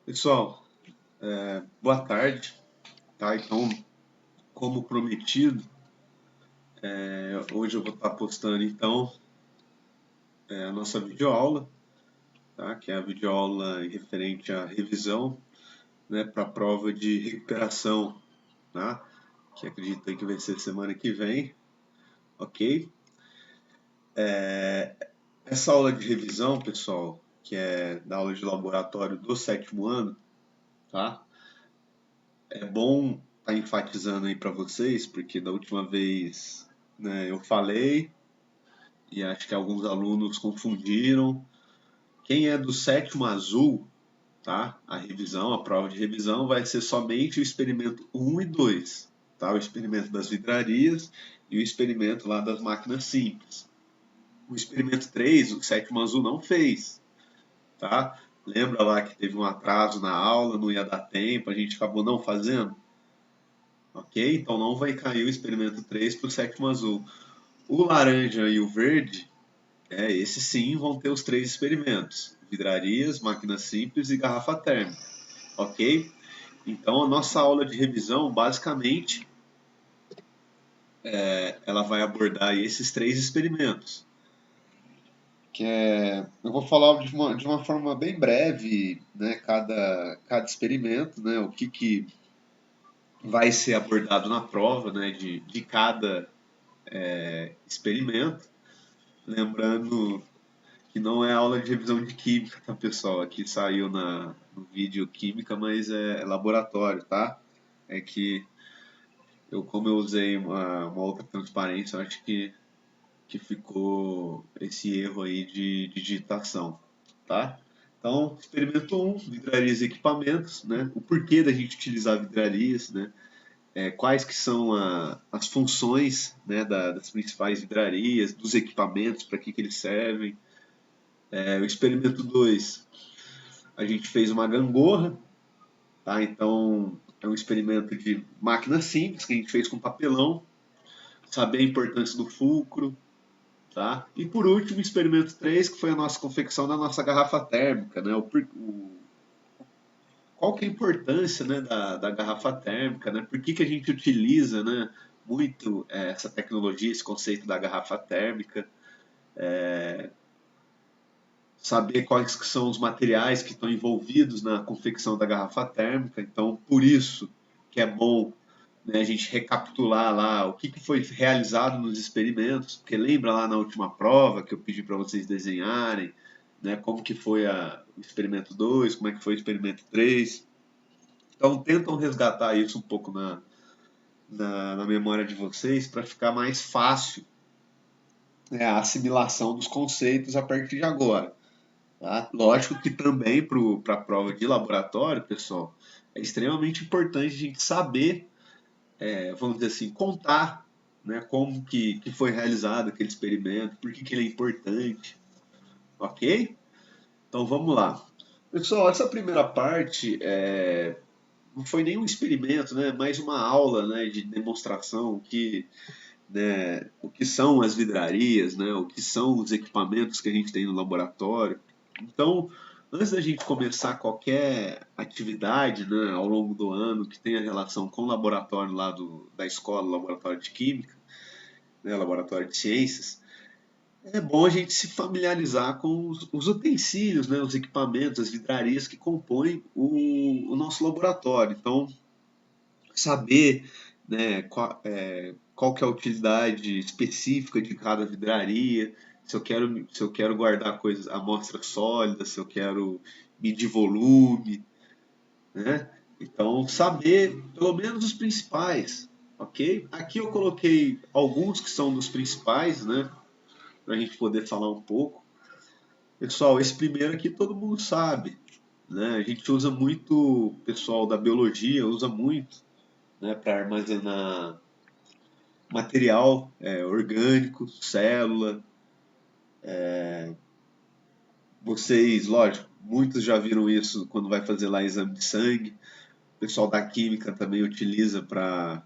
Pessoal, boa tarde, tá? Então, como prometido, hoje eu vou estar postando então a nossa videoaula, tá? Que é a videoaula referente à revisão, né, para a prova de recuperação, tá? Que acredito aí que vai ser semana que vem, ok? Essa aula de revisão, pessoal, que é da aula de laboratório do sétimo ano, tá? É bom estar enfatizando aí para vocês, porque da última vez, né, eu falei e acho que alguns alunos confundiram. Quem é do sétimo azul, tá? A revisão, a prova de revisão vai ser somente o experimento um e 2, tá? O experimento das vidrarias e o experimento lá das máquinas simples. O experimento 3, o sétimo azul não fez, tá? Lembra lá que teve um atraso na aula, não ia dar tempo, a gente acabou não fazendo? Ok? Então não vai cair o experimento 3 para o sétimo azul. O laranja e o verde, esses sim vão ter os três experimentos: vidrarias, máquina simples e garrafa térmica, ok? Então a nossa aula de revisão, basicamente, ela vai abordar esses três experimentos. Eu vou falar de uma forma bem breve, né, cada experimento, né, o que vai ser abordado na prova, né, de cada experimento. Lembrando que não é aula de revisão de química, tá, pessoal? Aqui saiu no vídeo química, mas é laboratório, tá? É que como eu usei uma outra transparência, eu acho que ficou esse erro aí de digitação, tá? Então, experimento 1, vidrarias e equipamentos, né? O porquê da gente utilizar vidrarias, né? Quais que são as funções, né, das principais vidrarias, dos equipamentos, para que eles servem. O experimento 2, a gente fez uma gangorra, tá? Então, é um experimento de máquina simples que a gente fez com papelão, saber a importância do fulcro, tá? E por último, o experimento 3, que foi a nossa confecção da nossa garrafa térmica, né? Qual que é a importância, né, da garrafa térmica, né? Por que a gente utiliza, né, muito essa tecnologia, esse conceito da garrafa térmica, saber quais que são os materiais que estão envolvidos na confecção da garrafa térmica. Então, por isso que é bom, né, a gente recapitular lá o que foi realizado nos experimentos, porque lembra lá na última prova que eu pedi para vocês desenharem, né, como que foi o experimento 2, como é que foi o experimento 3. Então, tentam resgatar isso um pouco na memória de vocês para ficar mais fácil, né, a assimilação dos conceitos a partir de agora. Tá? Lógico que também para a prova de laboratório, pessoal, é extremamente importante a gente saber, vamos dizer assim, contar, né, como que foi realizado aquele experimento, por que ele é importante, ok? Então vamos lá. Pessoal, essa primeira parte não foi nenhum experimento, né, mais uma aula, né, de demonstração né, o que são as vidrarias, né, o que são os equipamentos que a gente tem no laboratório. Então, antes da gente começar qualquer atividade, né, ao longo do ano que tenha relação com o laboratório lá da escola, laboratório de química, né, laboratório de ciências, é bom a gente se familiarizar com os utensílios, né, os equipamentos, as vidrarias que compõem o nosso laboratório. Então, saber, né, qual que é a utilidade específica de cada vidraria, se eu quero guardar coisas, amostras sólidas, se eu quero medir volume, né? Então, saber pelo menos os principais, ok? Aqui eu coloquei alguns que são dos principais, né? Para a gente poder falar um pouco. Pessoal, esse primeiro aqui todo mundo sabe, né? A gente usa muito, o pessoal da biologia usa muito, né, para armazenar material orgânico, célula. Vocês, lógico, muitos já viram isso quando vai fazer lá exame de sangue. O pessoal da química também utiliza para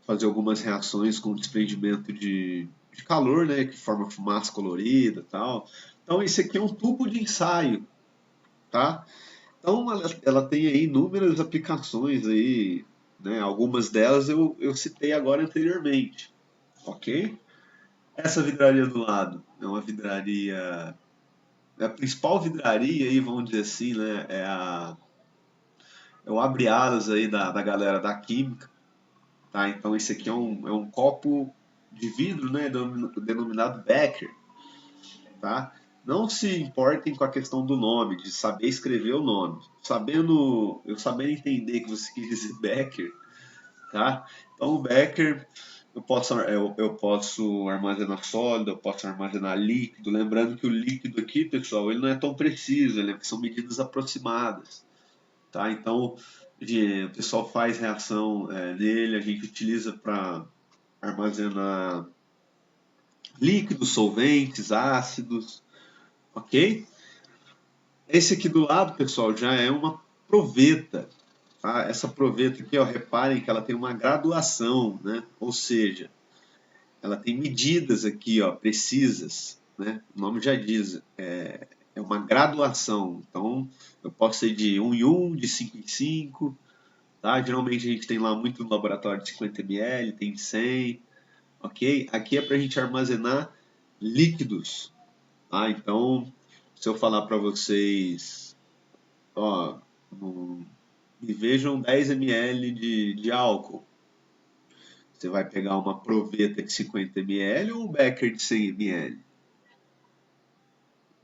fazer algumas reações com desprendimento de calor, né, que forma fumaça colorida e tal. Então esse aqui é um tubo de ensaio, tá? Então ela tem aí inúmeras aplicações aí, né? Algumas delas eu citei agora anteriormente, ok? Essa vidraria do lado é uma vidraria, é a principal vidraria aí, vamos dizer assim, né? É o abre-alas aí da galera da química, tá? Então esse aqui é um copo de vidro, né? Denominado Becker, tá? Não se importem com a questão do nome, de saber escrever o nome. Eu sabendo entender que você quis dizer Becker, tá? Então o Becker eu posso armazenar sólido, eu posso armazenar líquido. Lembrando que o líquido aqui, pessoal, ele não é tão preciso, são medidas aproximadas, tá? Então o pessoal faz reação nele, a gente utiliza para armazenar líquidos, solventes, ácidos, ok? Esse aqui do lado, pessoal, já é uma proveta. Tá? Essa proveta aqui, ó, reparem que ela tem uma graduação, né? Ou seja, ela tem medidas aqui, ó, precisas, né? O nome já diz, é uma graduação. Então, eu posso ser de 1 em 1, de 5 em 5, tá? Geralmente a gente tem lá muito no laboratório de 50 ml, tem de 100, ok? Aqui é para a gente armazenar líquidos, tá? Então, se eu falar para vocês, ó, me vejam 10 ml de álcool. Você vai pegar uma proveta de 50 ml ou um becker de 100 ml?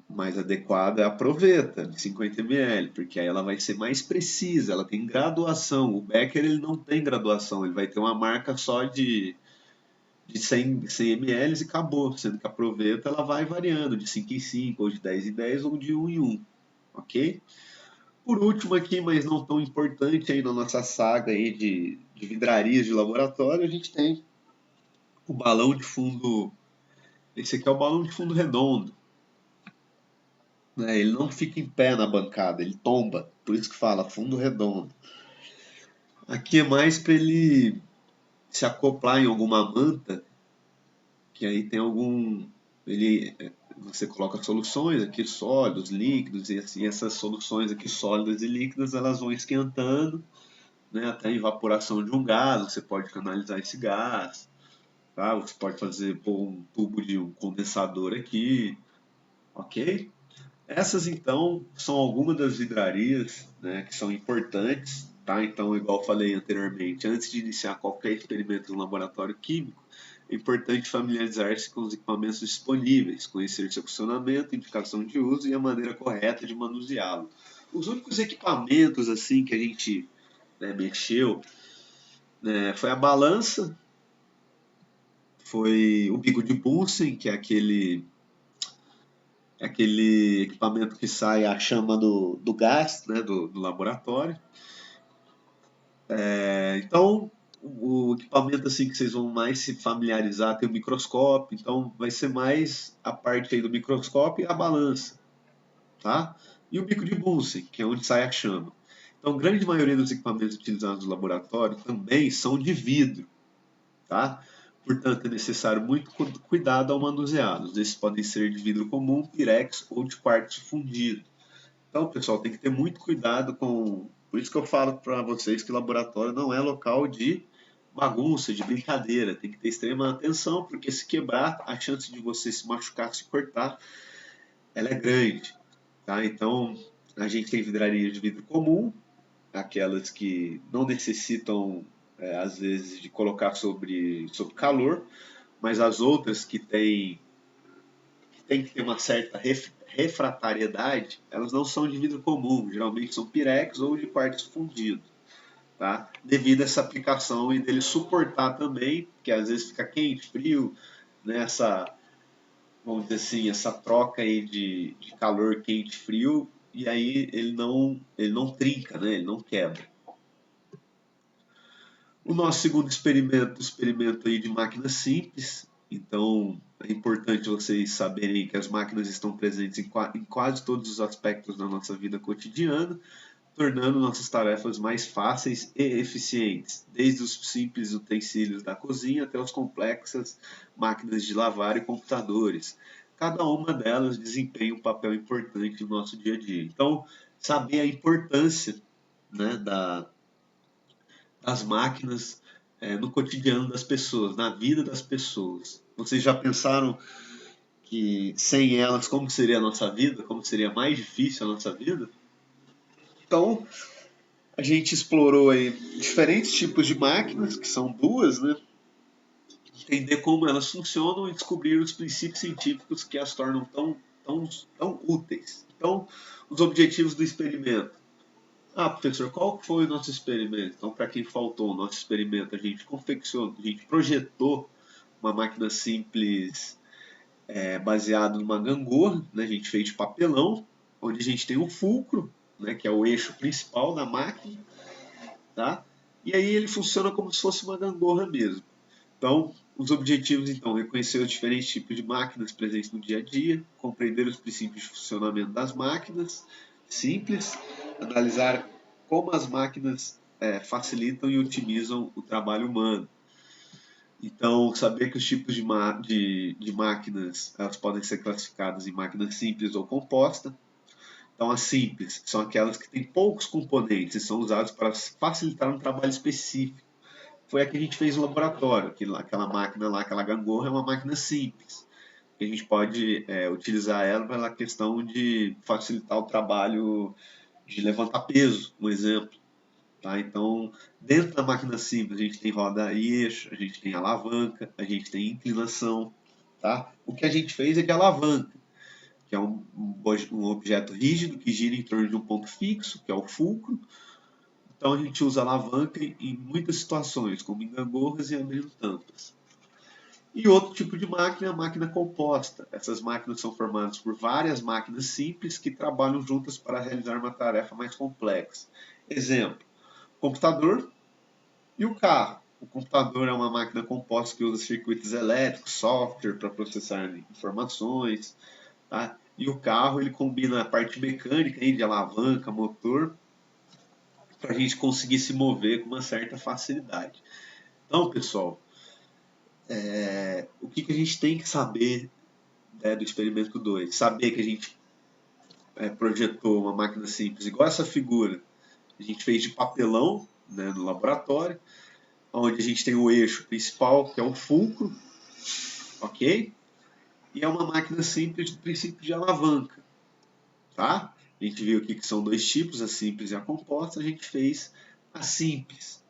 Mais adequada é a proveta de 50 ml, porque aí ela vai ser mais precisa, ela tem graduação. O becker ele não tem graduação, ele vai ter uma marca só de 100 ml e acabou, sendo que a proveta ela vai variando de 5 em 5, ou de 10 em 10, ou de 1 em 1, ok? Por último aqui, mas não tão importante aí na nossa saga aí de vidrarias de laboratório, a gente tem o balão de fundo. Esse aqui é o balão de fundo redondo, né? Ele não fica em pé na bancada, ele tomba. Por isso que fala fundo redondo. Aqui é mais para ele se acoplar em alguma manta, que aí tem algum. Você coloca soluções aqui, sólidos, líquidos, e assim essas soluções aqui sólidas e líquidas elas vão esquentando, né, até a evaporação de um gás. Você pode canalizar esse gás, tá? Você pode pôr um tubo de um condensador aqui, ok? Essas então são algumas das vidrarias, né, que são importantes, tá? Então, igual eu falei anteriormente, antes de iniciar qualquer experimento no laboratório químico, é importante familiarizar-se com os equipamentos disponíveis, conhecer seu funcionamento, indicação de uso e a maneira correta de manuseá-lo. Os únicos equipamentos assim que a gente, né, mexeu, né, foi a balança, foi o bico de Bunsen, que é aquele equipamento que sai a chama do gás, né, do laboratório. Então, o equipamento assim que vocês vão mais se familiarizar tem o microscópio, então vai ser mais a parte aí do microscópio e a balança, tá? E o bico de Bunsen, que é onde sai a chama. Então, a grande maioria dos equipamentos utilizados no laboratório também são de vidro, tá? Portanto, é necessário muito cuidado ao manuseá-los. Esses podem ser de vidro comum, pirex ou de quartzo fundido. Então, pessoal, tem que ter muito cuidado com. Por isso que eu falo para vocês que laboratório não é local de bagunça, de brincadeira. Tem que ter extrema atenção, porque se quebrar, a chance de você se machucar, se cortar, ela é grande. Tá? Então, a gente tem vidrarias de vidro comum, aquelas que não necessitam, às vezes, de colocar sobre calor, mas as outras que tem que ter uma certa refratariedade, elas não são de vidro comum, geralmente são pirex ou de quartzo fundido, tá? Devido a essa aplicação e dele suportar também, que às vezes fica quente, frio, né? Vamos dizer assim, essa troca aí de calor quente, frio, e aí ele não trinca, né? Ele não quebra. O nosso segundo experimento aí de máquinas simples. Então, é importante vocês saberem que as máquinas estão presentes em quase todos os aspectos da nossa vida cotidiana, tornando nossas tarefas mais fáceis e eficientes, desde os simples utensílios da cozinha até as complexas máquinas de lavar e computadores. Cada uma delas desempenha um papel importante no nosso dia a dia. Então, saber a importância, né, das máquinas no cotidiano das pessoas, na vida das pessoas. Vocês já pensaram que sem elas como seria a nossa vida, como seria mais difícil a nossa vida? Então, a gente explorou aí diferentes tipos de máquinas, que são duas, né? Entender como elas funcionam e descobrir os princípios científicos que as tornam tão úteis. Então, os objetivos do experimento. Ah, professor, qual foi o nosso experimento? Então, para quem faltou o nosso experimento, a gente confeccionou, a gente projetou uma máquina simples baseada numa gangorra, né? A gente fez de papelão, onde a gente tem o fulcro, né? Que é o eixo principal da máquina, tá? E aí ele funciona como se fosse uma gangorra mesmo. Então, os objetivos, então, reconhecer os diferentes tipos de máquinas presentes no dia a dia, compreender os princípios de funcionamento das máquinas, simples, analisar como as máquinas facilitam e otimizam o trabalho humano. Então, saber que os tipos de máquinas elas podem ser classificadas em máquinas simples ou composta. Então, as simples são aquelas que têm poucos componentes e são usadas para facilitar um trabalho específico. Foi a que a gente fez no laboratório, aquela máquina lá, aquela gangorra é uma máquina simples. A gente pode utilizar ela pela questão de facilitar o trabalho de levantar peso, um exemplo. Tá? Então, dentro da máquina simples, a gente tem roda e eixo, a gente tem alavanca, a gente tem inclinação. Tá? O que a gente fez é de alavanca, que é um objeto rígido que gira em torno de um ponto fixo, que é o fulcro. Então, a gente usa alavanca em muitas situações, como em gangorras e abrindo tampas. E outro tipo de máquina é a máquina composta. Essas máquinas são formadas por várias máquinas simples que trabalham juntas para realizar uma tarefa mais complexa. Exemplo: computador e o carro. O computador é uma máquina composta que usa circuitos elétricos, software para processar informações, tá? E o carro ele combina a parte mecânica de alavanca, motor, para a gente conseguir se mover com uma certa facilidade. Então, pessoal, o que a gente tem que saber do experimento 2? Saber que a gente projetou uma máquina simples, igual essa figura, a gente fez de papelão, né, no laboratório, onde a gente tem o eixo principal, que é o fulcro, ok? E é uma máquina simples do princípio de alavanca, tá? A gente viu aqui que são dois tipos, a simples e a composta, a gente fez a simples,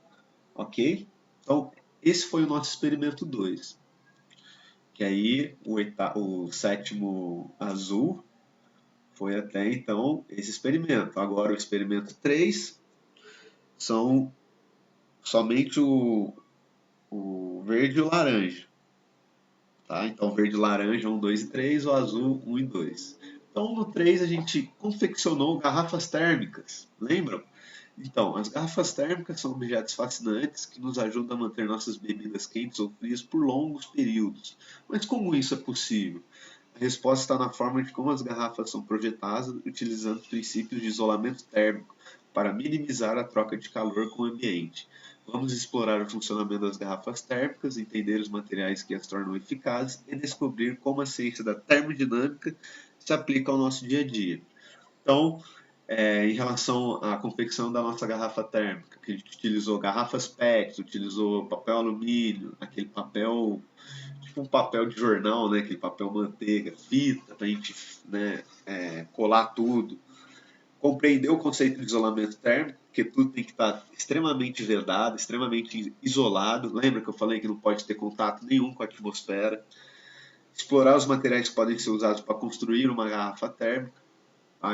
ok? Então, esse foi o nosso experimento 2. Que aí o sétimo azul foi até então esse experimento. Agora o experimento 3 são somente o verde e o laranja. Tá? Então verde e laranja 1, 2 e 3, o azul 1 e 2. Então no 3 a gente confeccionou garrafas térmicas, lembram? Então, as garrafas térmicas são objetos fascinantes que nos ajudam a manter nossas bebidas quentes ou frias por longos períodos. Mas como isso é possível? A resposta está na forma de como as garrafas são projetadas utilizando princípios de isolamento térmico para minimizar a troca de calor com o ambiente. Vamos explorar o funcionamento das garrafas térmicas, entender os materiais que as tornam eficazes e descobrir como a ciência da termodinâmica se aplica ao nosso dia a dia. Então, em relação à confecção da nossa garrafa térmica, que a gente utilizou garrafas PET, utilizou papel alumínio, aquele papel, tipo um papel de jornal, né? Aquele papel manteiga, fita, para a gente, né, colar tudo. Compreender o conceito de isolamento térmico, porque tudo tem que estar extremamente vedado, extremamente isolado. Lembra que eu falei que não pode ter contato nenhum com a atmosfera. Explorar os materiais que podem ser usados para construir uma garrafa térmica.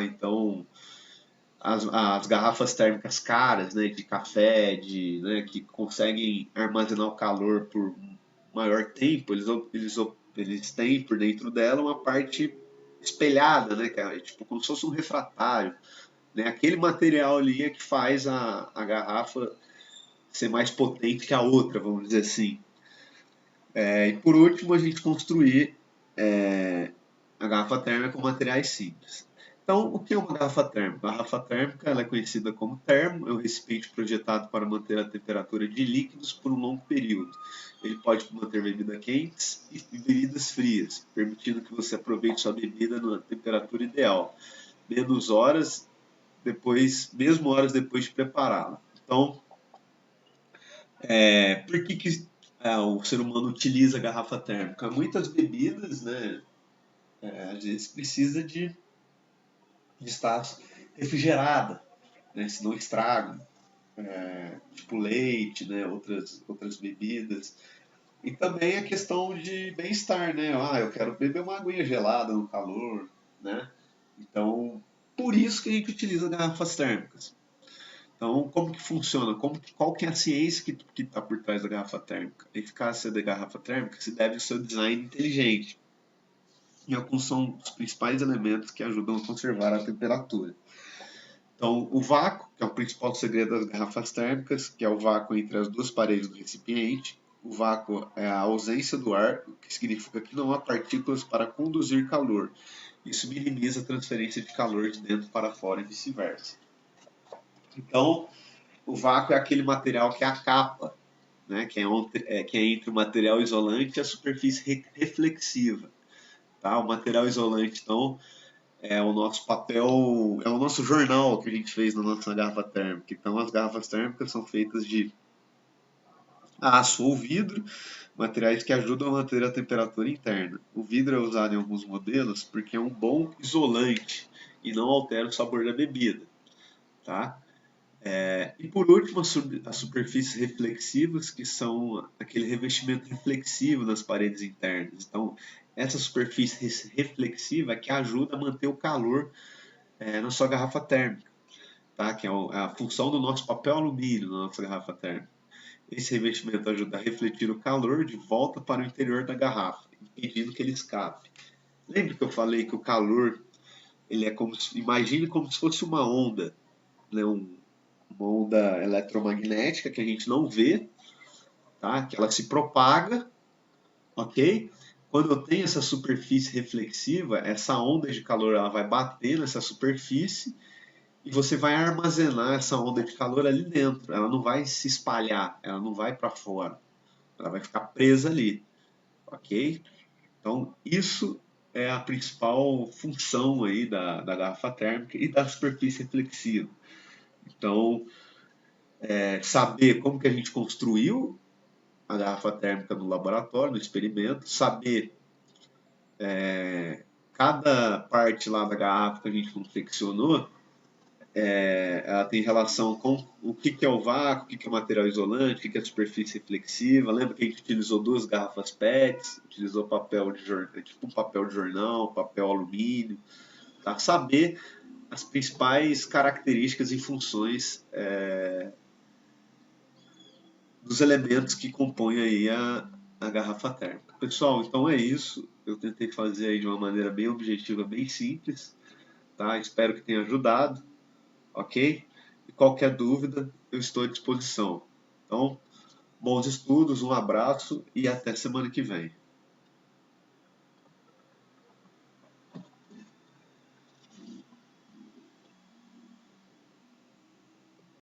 Então, as garrafas térmicas caras, né, de café, né, que conseguem armazenar o calor por maior tempo, eles têm por dentro dela uma parte espelhada, né, que é tipo como se fosse um refratário. Né, aquele material ali é que faz a garrafa ser mais potente que a outra, vamos dizer assim. E por último, a gente construir a garrafa térmica com materiais simples. Então, o que é uma garrafa térmica? A garrafa térmica ela é conhecida como termo, é um recipiente projetado para manter a temperatura de líquidos por um longo período. Ele pode manter bebidas quentes e bebidas frias, permitindo que você aproveite sua bebida na temperatura ideal. Menos horas depois, mesmo horas depois de prepará-la. Então, por que o ser humano utiliza a garrafa térmica? Muitas bebidas, né, às vezes precisa de estar refrigerada, né, senão estraga, tipo leite, né, outras bebidas. E também a questão de bem-estar, né? Ah, eu quero beber uma aguinha gelada no calor, né? Então, por isso que a gente utiliza garrafas térmicas. Então, como que funciona? Qual que é a ciência que está por trás da garrafa térmica? A eficácia da garrafa térmica se deve ao seu design inteligente. E alguns são os principais elementos que ajudam a conservar a temperatura. Então, o vácuo, que é o principal segredo das garrafas térmicas, que é o vácuo entre as duas paredes do recipiente. O vácuo é a ausência do ar, o que significa que não há partículas para conduzir calor. Isso minimiza a transferência de calor de dentro para fora e vice-versa. Então, o vácuo é aquele material que é a capa, né, que é entre o material isolante e a superfície reflexiva. Tá? O material isolante, então, é o nosso papel, é o nosso jornal que a gente fez na nossa garrafa térmica. Então, as garrafas térmicas são feitas de aço ou vidro, materiais que ajudam a manter a temperatura interna. O vidro é usado em alguns modelos porque é um bom isolante e não altera o sabor da bebida. Tá? E por último, as superfícies reflexivas, que são aquele revestimento reflexivo nas paredes internas. Então, essa superfície reflexiva é que ajuda a manter o calor na sua garrafa térmica, tá? Que é a função do nosso papel alumínio na nossa garrafa térmica. Esse revestimento ajuda a refletir o calor de volta para o interior da garrafa, impedindo que ele escape. Lembra que eu falei que o calor, ele é imagine como se fosse uma onda, né? Uma onda eletromagnética que a gente não vê, tá? Que ela se propaga, ok? Quando eu tenho essa superfície reflexiva, essa onda de calor ela vai bater nessa superfície e você vai armazenar essa onda de calor ali dentro. Ela não vai se espalhar, ela não vai para fora, ela vai ficar presa ali, ok? Então isso é a principal função aí da garrafa térmica e da superfície reflexiva. Então, saber como que a gente construiu a garrafa térmica no laboratório, no experimento, saber cada parte lá da garrafa que a gente confeccionou, ela tem relação com o que é o vácuo, o que é o material isolante, o que é a superfície reflexiva. Lembra que a gente utilizou duas garrafas PETs, utilizou papel de jornal, tipo um papel de jornal, papel alumínio, tá? Saber as principais características e funções dos elementos que compõem aí a garrafa térmica. Pessoal, então é isso. Eu tentei fazer aí de uma maneira bem objetiva, bem simples, tá? Espero que tenha ajudado, ok? E qualquer dúvida, eu estou à disposição. Então, bons estudos, um abraço e até semana que vem.